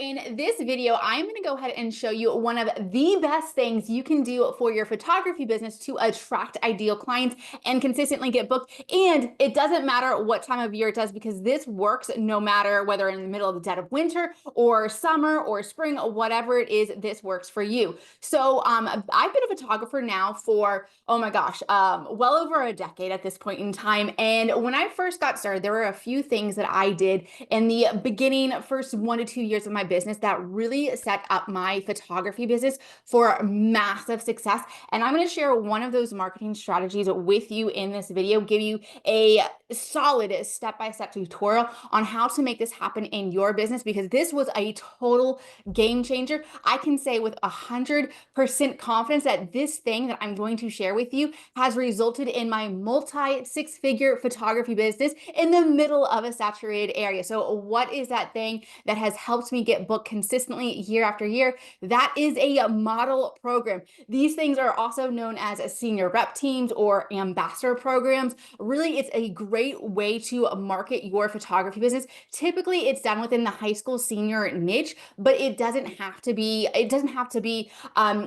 In this video, I'm going to go ahead and show you one of the best things you can do for your photography business to attract ideal clients and consistently get booked. And it doesn't matter what time of year it does, because this works no matter whether in the middle of the dead of winter or summer or spring, whatever it is, this works for you. So I've been a photographer now for, oh my gosh, well over a decade at this point in time. And when I first got started, there were a few things that I did in the beginning, first 1 to 2 years of my business, that really set up my photography business for massive success. And I'm going to share one of those marketing strategies with you in this video, give you a solid step-by-step tutorial on how to make this happen in your business, because this was a total game changer. I can say with 100% confidence that this thing that I'm going to share with you has resulted in my multi-six-figure photography business in the middle of a saturated area. So what is that thing that has helped me get booked consistently year after year? That is a model program. These things are also known as senior rep teams or ambassador programs. Really, it's a great way to market your photography business. Typically, it's done within the high school senior niche, but it doesn't have to be. It doesn't have to be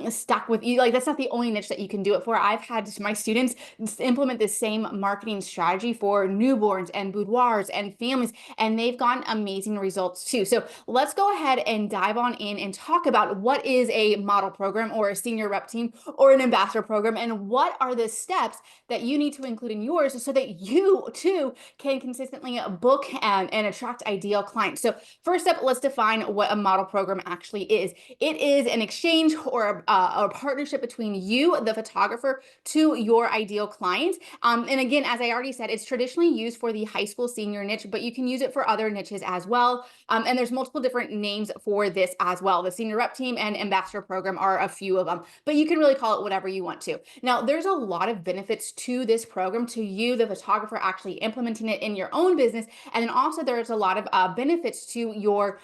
stuck with you. Like, that's not the only niche that you can do it for. I've had my students implement the same marketing strategy for newborns and boudoirs and families, and they've gotten amazing results too. So let's go ahead and dive on in and talk about what is a model program or a senior rep team or an ambassador program, and what are the steps that you need to include in yours so that you too can consistently book and attract ideal clients. So first up, let's define what a model program actually is. It is an exchange or a partnership between you, the photographer, to your ideal clients. And again, as I already said, it's traditionally used for the high school senior niche, but you can use it for other niches as well. And there's multiple different names for this as well. The senior rep team and ambassador program are a few of them, but you can really call it whatever you want to. Now, there's a lot of benefits to this program, to you, the photographer, actually implementing it in your own business. And then also there's a lot of benefits to your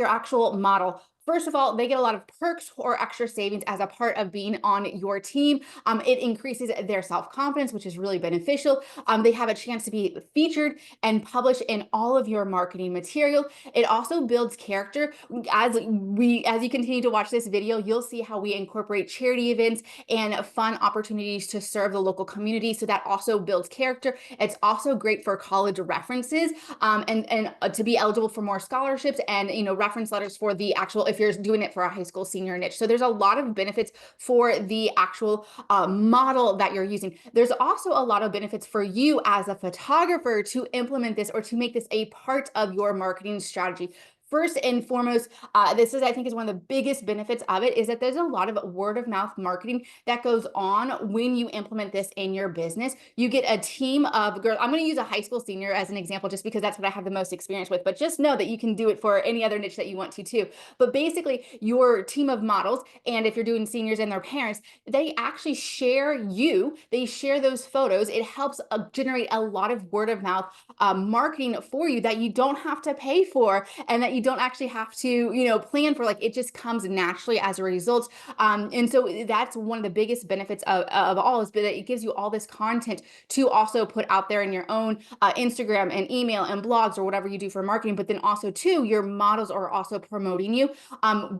actual model. First of all, they get a lot of perks or extra savings as a part of being on your team. It increases their self-confidence, which is really beneficial. They have a chance to be featured and published in all of your marketing material. It also builds character. As you continue to watch this video, you'll see how we incorporate charity events and fun opportunities to serve the local community. So that also builds character. It's also great for college references, and to be eligible for more scholarships and reference letters for the actual, if you're doing it for a high school senior niche. So there's a lot of benefits for the actual model that you're using. There's also a lot of benefits for you as a photographer to implement this or to make this a part of your marketing strategy. First and foremost, this is, I think, is one of the biggest benefits of it, is that there's a lot of word of mouth marketing that goes on when you implement this in your business. You get a team of girls. I'm going to use a high school senior as an example, just because that's what I have the most experience with, but just know that you can do it for any other niche that you want to too. But basically, your team of models, and if you're doing seniors and their parents, they actually share you. They share those photos. It helps generate a lot of word of mouth marketing for you that you don't have to pay for, and that you don't actually have to, plan for. Like, it just comes naturally as a result. And so that's one of the biggest benefits of all, is that it gives you all this content to also put out there in your own Instagram and email and blogs or whatever you do for marketing. But then also too, your models are also promoting you,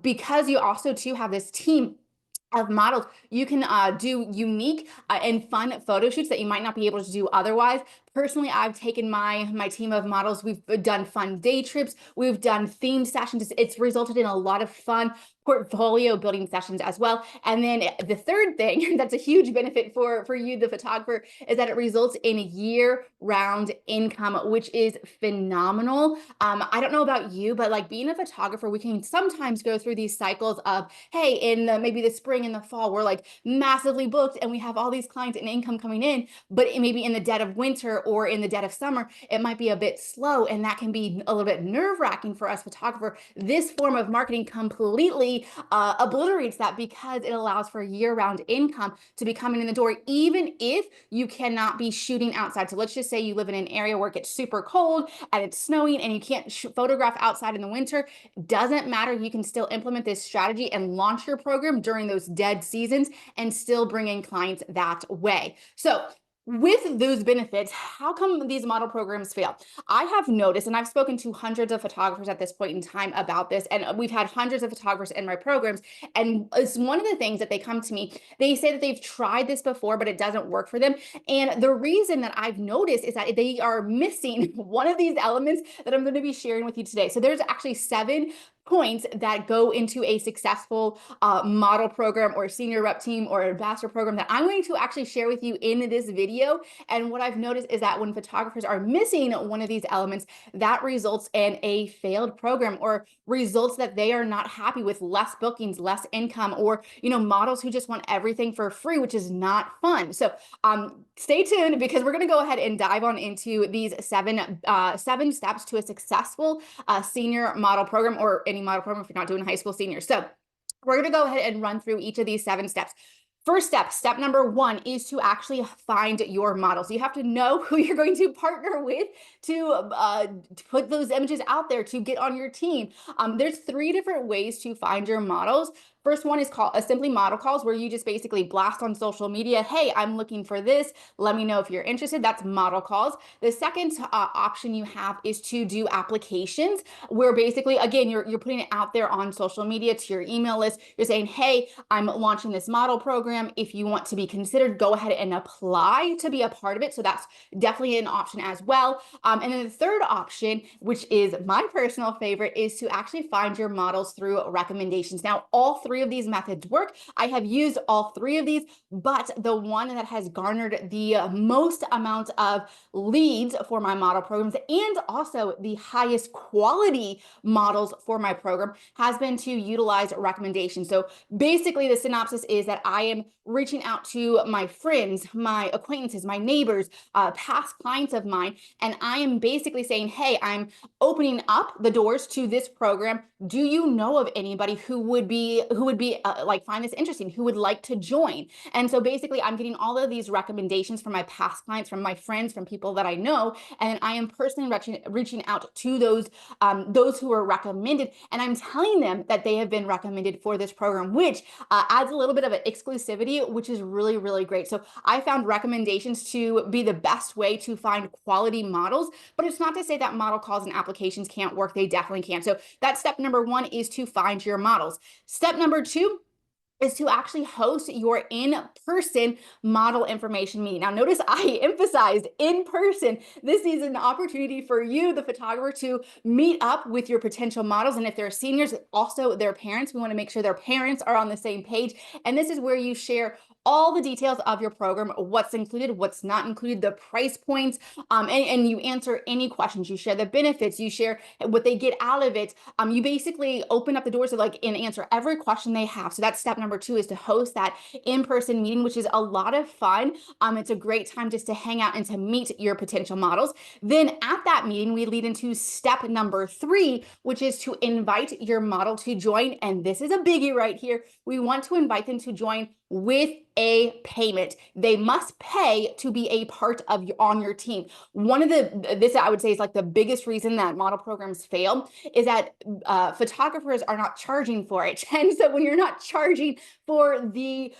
because you also too have this team of models. You can do unique and fun photo shoots that you might not be able to do otherwise. Personally, I've taken my team of models. We've done fun day trips. We've done themed sessions. It's resulted in a lot of fun portfolio building sessions as well. And then the third thing that's a huge benefit for you, the photographer, is that it results in year-round income, which is phenomenal. I don't know about you, but like, being a photographer, we can sometimes go through these cycles of, hey, in maybe the spring and the fall, we're like massively booked and we have all these clients and income coming in, but maybe in the dead of winter or in the dead of summer, it might be a bit slow, and that can be a little bit nerve-wracking for us photographer. This form of marketing completely obliterates that, because it allows for year-round income to be coming in the door, even if you cannot be shooting outside. So let's just say you live in an area where it gets super cold and it's snowing and you can't photograph outside in the winter. Doesn't matter. You can still implement this strategy and launch your program during those dead seasons and still bring in clients that way. So With those benefits, how come these model programs fail? I have noticed, and I've spoken to hundreds of photographers at this point in time about this, and we've had hundreds of photographers in my programs. And it's one of the things that they come to me, they say that they've tried this before, but it doesn't work for them. And the reason that I've noticed is that they are missing one of these elements that I'm going to be sharing with you today. So there's actually 7 points that go into a successful model program or senior rep team or ambassador program that I'm going to actually share with you in this video. And what I've noticed is that when photographers are missing one of these elements, that results in a failed program or results that they are not happy with, less bookings, less income, or models who just want everything for free, which is not fun. So stay tuned, because we're going to go ahead and dive on into these seven steps to a successful senior model program, or any model program if you're not doing high school seniors. So we're going to go ahead and run through each of these 7 steps. First step number 1 is to actually find your models. You have to know who you're going to partner with to put those images out there to get on your team. There's 3 different ways to find your models. First one is called simply model calls, where you just basically blast on social media, hey, I'm looking for this. Let me know if you're interested. That's model calls. The second option you have is to do applications, where basically, again, you're putting it out there on social media to your email list. You're saying, hey, I'm launching this model program. If you want to be considered, go ahead and apply to be a part of it. So that's definitely an option as well. And then the third option, which is my personal favorite, is to actually find your models through recommendations. Now, all 3 of these methods work. I have used all 3 of these, but the one that has garnered the most amount of leads for my model programs, and also the highest quality models for my program, has been to utilize recommendations. So basically, the synopsis is that I am reaching out to my friends, my acquaintances, my neighbors, past clients of mine, and I am basically saying, hey, I'm opening up the doors to this program. Do you know of anybody who would be like, find this interesting, who would like to join? And so basically, I'm getting all of these recommendations from my past clients, from my friends, from people that I know, and I am personally reaching out to those who are recommended, and I'm telling them that they have been recommended for this program, which adds a little bit of an exclusivity, which is really, really great. So I found recommendations to be the best way to find quality models, but it's not to say that model calls and applications can't work. They definitely can. So that's step number 1, is to find your models. Step number 2 is to actually host your in-person model information meeting. Now, notice I emphasized in person. This is an opportunity for you, the photographer, to meet up with your potential models. And if they're seniors, also their parents. We want to make sure their parents are on the same page. And this is where you share all the details of your program, what's included, what's not included, the price points, and you answer any questions. You share the benefits, you share what they get out of it. You basically open up the doors and answer every question they have. So that's step number 2, is to host that in-person meeting, which is a lot of fun. It's a great time just to hang out and to meet your potential models. Then at that meeting, we lead into step number 3, which is to invite your model to join. And this is a biggie right here. We want to invite them to join with a payment. They must pay to be a part of on your team. One of this I would say is like the biggest reason that model programs fail is that photographers are not charging for it. And so when you're not charging for the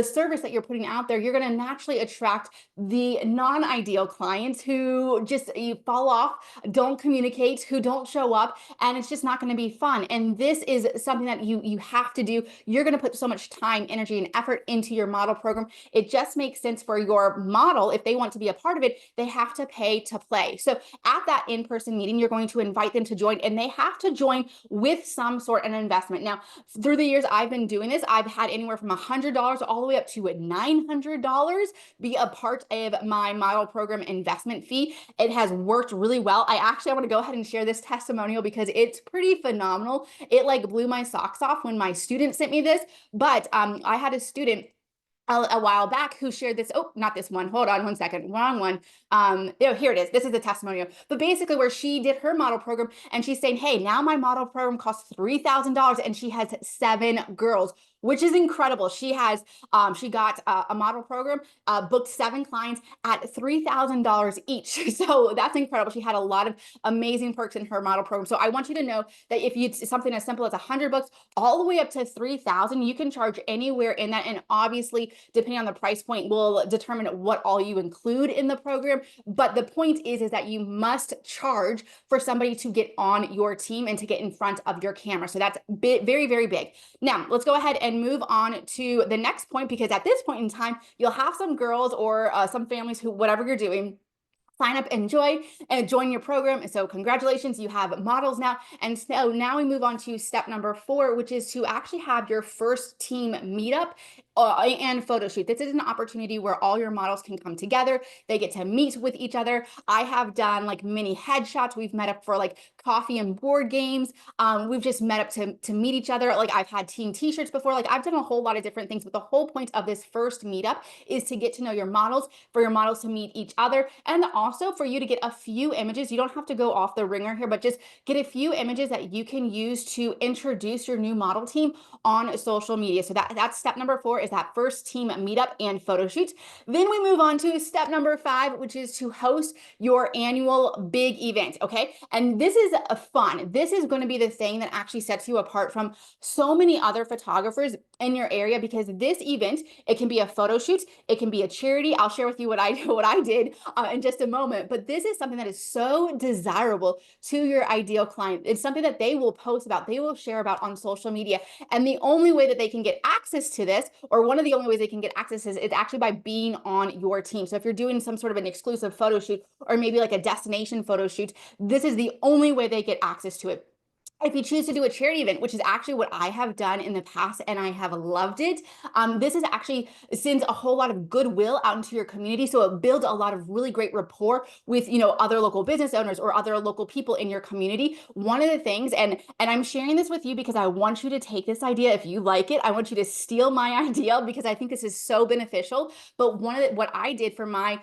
service that you're putting out there, you're going to naturally attract the non-ideal clients who just fall off, don't communicate, who don't show up, and it's just not going to be fun. And this is something that you have to do. You're going to put so much time, energy, and effort into your model program. It just makes sense for your model, if they want to be a part of it, they have to pay to play. So at that in-person meeting, you're going to invite them to join, and they have to join with some sort of investment. Now, through the years I've been doing this, I've had anywhere from $100 all the way up to $900 be a part of my model program investment fee. It has worked really well. I want to go ahead and share this testimonial because it's pretty phenomenal. It like blew my socks off when my student sent me this, but I had a student a while back who shared this. Oh, not this one. Hold on one second. Wrong one. Here it is. This is the testimonial. But basically, where she did her model program, and she's saying, hey, now my model program costs $3,000, and she has 7 girls. which is incredible. She got a model program, booked 7 clients at $3,000 each. So that's incredible. She had a lot of amazing perks in her model program. So I want you to know that if you something as simple as 100 books, all the way up to 3,000, you can charge anywhere in that. And obviously, depending on the price point, will determine what all you include in the program. But the point is that you must charge for somebody to get on your team and to get in front of your camera. So that's very, very big. Now, let's go ahead and move on to the next point, because at this point in time, you'll have some girls or some families who, whatever you're doing, sign up and join your program. So congratulations, you have models now. And so now we move on to step number 4, which is to actually have your first team meetup and photo shoot. This is an opportunity where all your models can come together. They get to meet with each other. I have done like mini headshots. We've met up for like coffee and board games. We've just met up to meet each other. Like I've had team t-shirts before. Like I've done a whole lot of different things, but the whole point of this first meetup is to get to know your models, for your models to meet each other, and also for you to get a few images. You don't have to go off the ringer here, but just get a few images that you can use to introduce your new model team on social media. So that's step number 4, is that first team meetup and photo shoot. Then we move on to step number 5, which is to host your annual big event. Okay. And this is a fun. This is going to be the thing that actually sets you apart from so many other photographers in your area, because this event, it can be a photo shoot, it can be a charity. I'll share with you what I did in just a moment, but this is something that is so desirable to your ideal client. It's something that they will post about, they will share about on social media. And the only way that they can get access to this, or one of the only ways they can get access, is actually by being on your team. So if you're doing some sort of an exclusive photo shoot, or maybe like a destination photo shoot, this is the only way they get access to it. If you choose to do a charity event, which is actually what I have done in the past and I have loved it, this is actually sends a whole lot of goodwill out into your community. So it builds a lot of really great rapport with, other local business owners or other local people in your community. One of the things, and I'm sharing this with you because I want you to take this idea. If you like it, I want you to steal my idea, because I think this is so beneficial. But what I did for my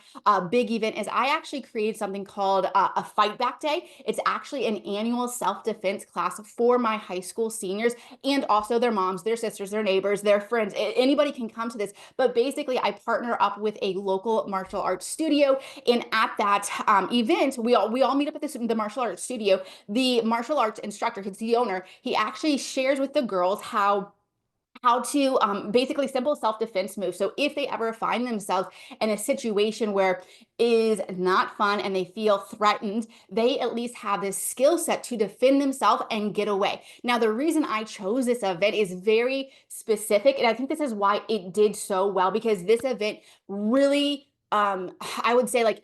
big event is I actually created something called a Fight Back Day. It's actually an annual self-defense class for my high school seniors, and also their moms, their sisters, their neighbors, their friends. Anybody can come to this. But basically, I partner up with a local martial arts studio, and at that event, we all meet up at the martial arts studio. The martial arts instructor, he's the owner, he actually shares with the girls how to basically simple self-defense moves. So if they ever find themselves in a situation where is not fun and they feel threatened, they at least have this skill set to defend themselves and get away. Now, the reason I chose this event is very specific, and I think this is why it did so well, because this event really, I would say, like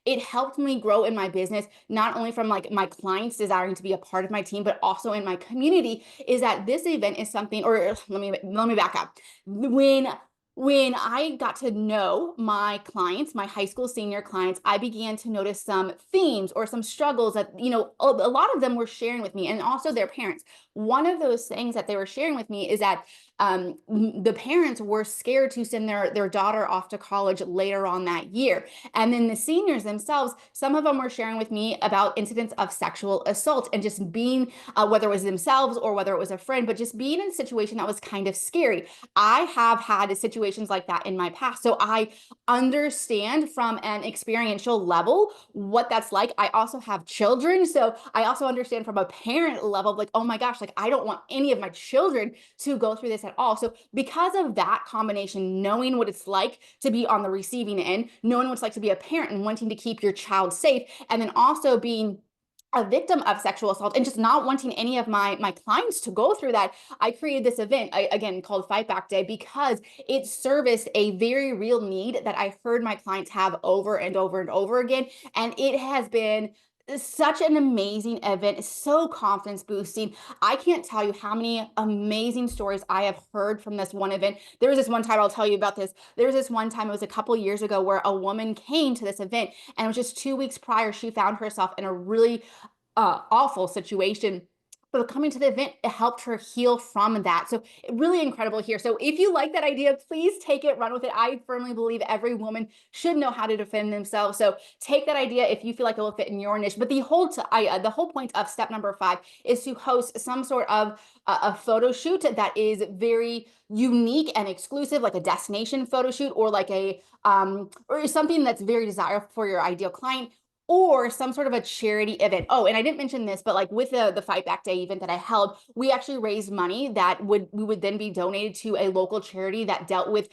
it helped me grow in my business, not only from like my clients desiring to be a part of my team, but also in my community. Is that this event is something, or let me back up. When I got to know my clients, my high school senior clients, I began to notice some themes or some struggles that, a lot of them were sharing with me, and also their parents. One of those things that they were sharing with me is that the parents were scared to send their daughter off to college later on that year. And then the seniors themselves, some of them were sharing with me about incidents of sexual assault, and just being, whether it was themselves or whether it was a friend, but just being in a situation that was kind of scary. I have had situations like that in my past. So I understand from an experiential level what that's like. I also have children. So I also understand from a parent level, like, oh my gosh, like I don't want any of my children to go through this at all. So because of that combination, knowing what it's like to be on the receiving end, knowing what it's like to be a parent and wanting to keep your child safe, and then also being a victim of sexual assault and just not wanting any of my clients to go through that, I created this event, again, called Fight Back Day, because it serviced a very real need that I heard my clients have over and over and over again. And it has been such an amazing event. It's so confidence boosting. I can't tell you how many amazing stories I have heard from this one event. There was this one time, I'll tell you about this. There was this one time, it was a couple years ago, where a woman came to this event, and it was just 2 weeks prior, she found herself in a really awful situation but coming to the event, it helped her heal from that. So really incredible here. So if you like that idea, please take it, run with it. I firmly believe every woman should know how to defend themselves. So take that idea if you feel like it will fit in your niche. But the whole point of step number 5 is to host some sort of a photo shoot that is very unique and exclusive, like a destination photo shoot, or like or something that's very desirable for your ideal client, or some sort of a charity event. Oh, and I didn't mention this, but like with the Fight Back Day event that I held, we actually raised money that we would then be donated to a local charity that dealt with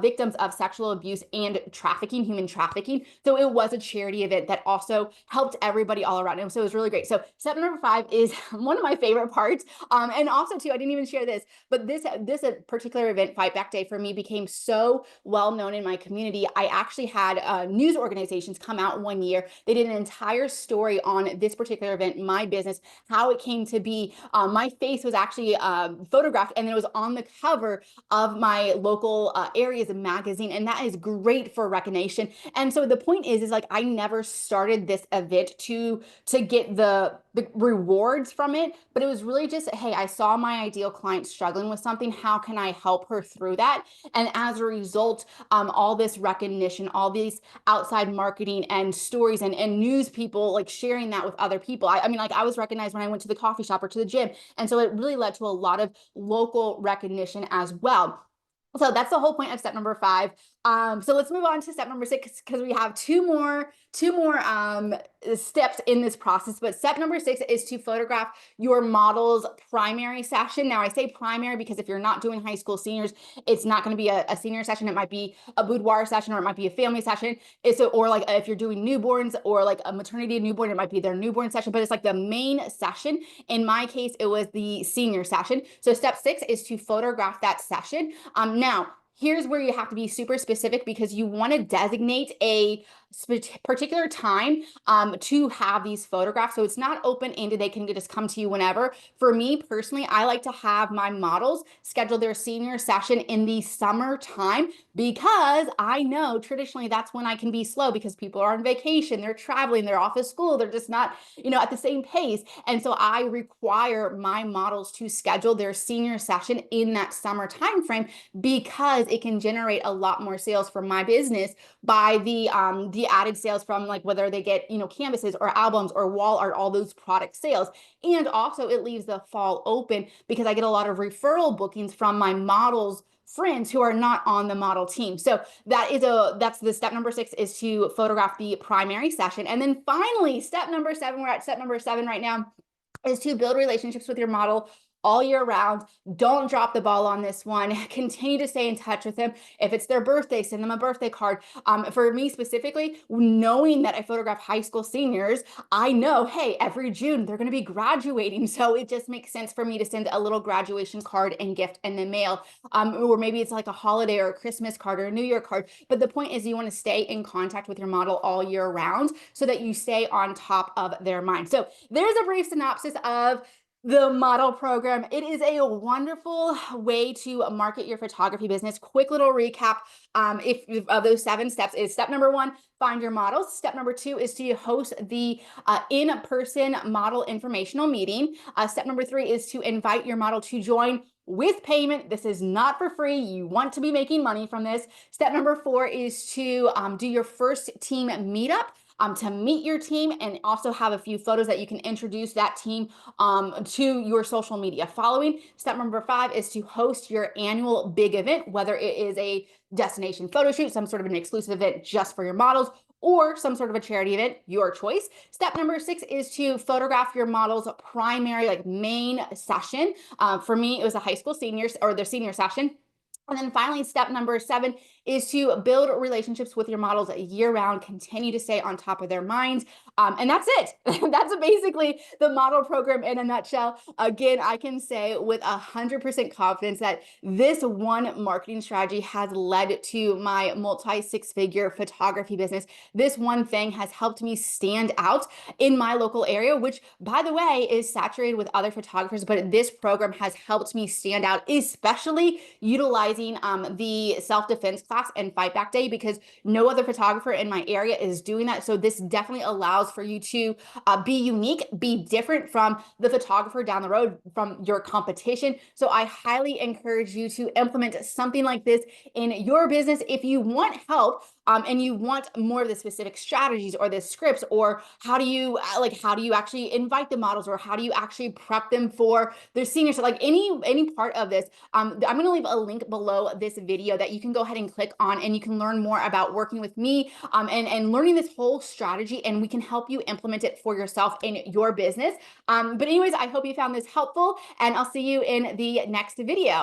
victims of sexual abuse and trafficking, human trafficking. So it was a charity event that also helped everybody all around. And so it was really great. So step number 5 is one of my favorite parts. And also too, I didn't even share this, but this particular event, Fight Back Day, for me became so well known in my community. I actually had news organizations come out one year. They did an entire story on this particular event, my business, how it came to be. My face was actually photographed, and then it was on the cover of my local areas magazine, and that is great for recognition. And so the point is like I never started this event to get the rewards from it, but it was really just, hey, I saw my ideal client struggling with something. How can I help her through that? And as a result, all this recognition, all these outside marketing and stories and news people like sharing that with other people. I mean, like I was recognized when I went to the coffee shop or to the gym. And so it really led to a lot of local recognition as well. So that's the whole point of step number 5. So let's move on to step number 6, because we have two more steps in this process. But step number 6 is to photograph your model's primary session. Now I say primary because if you're not doing high school seniors, it's not going to be a senior session. It might be a boudoir session, or it might be a family session. Or like if you're doing newborns or like a maternity newborn, it might be their newborn session, but it's like the main session. In my case, it was the senior session. So step 6 is to photograph that session. Now, here's where you have to be super specific, because you want to designate a particular time to have these photographs. So it's not open-ended. They can just come to you whenever. For me personally, I like to have my models schedule their senior session in the summertime, because I know traditionally that's when I can be slow, because people are on vacation, they're traveling, they're off of school, they're just not, at the same pace. And so I require my models to schedule their senior session in that summer time frame, because it can generate a lot more sales for my business by the added sales from like whether they get, canvases or albums or wall art, all those product sales. And also it leaves the fall open, because I get a lot of referral bookings from my models friends who are not on the model team. So that's the step number 6, is to photograph the primary session. And then finally, step number 7, we're at step number 7 right now, is to build relationships with your model all year round. Don't drop the ball on this one. Continue to stay in touch with them. If it's their birthday, send them a birthday card. For me specifically, knowing that I photograph high school seniors, I know, hey, every June they're going to be graduating. So it just makes sense for me to send a little graduation card and gift in the mail. Or maybe it's like a holiday or a Christmas card or a New Year card. But the point is you want to stay in contact with your model all year round, so that you stay on top of their mind. So there's a brief synopsis of the model program. It is a wonderful way to market your photography business. Quick little recap if of those 7 steps is: step number 1, find your models. Step number 2 is to host the in-person model informational meeting. Step number 3 is to invite your model to join with payment. This is not for free. You want to be making money from this. Step number 4 is to do your first team meetup. To meet your team, and also have a few photos that you can introduce that team to your social media following. Step number 5 is to host your annual big event, whether it is a destination photo shoot, some sort of an exclusive event just for your models, or some sort of a charity event, your choice. Step number 6 is to photograph your model's primary, like main session. For me, it was a high school seniors, or their senior session. And then finally, step number 7 is to build relationships with your models year round, continue to stay on top of their minds. And that's it. That's basically the model program in a nutshell. Again, I can say with 100% confidence that this one marketing strategy has led to my multi-6-figure photography business. This one thing has helped me stand out in my local area, which, by the way, is saturated with other photographers. But this program has helped me stand out, especially utilizing the self-defense class and fight back day, because no other photographer in my area is doing that. So this definitely allows for you to be unique, be different from the photographer down the road, from your competition. So I highly encourage you to implement something like this in your business. If you want help, and you want more of the specific strategies or the scripts, or how do you actually invite the models, or how do you actually prep them for their seniors, so like any part of this, I'm going to leave a link below this video that you can go ahead and click on, and you can learn more about working with me, and learning this whole strategy, and we can help you implement it for yourself in your business. But anyways, I hope you found this helpful, and I'll see you in the next video.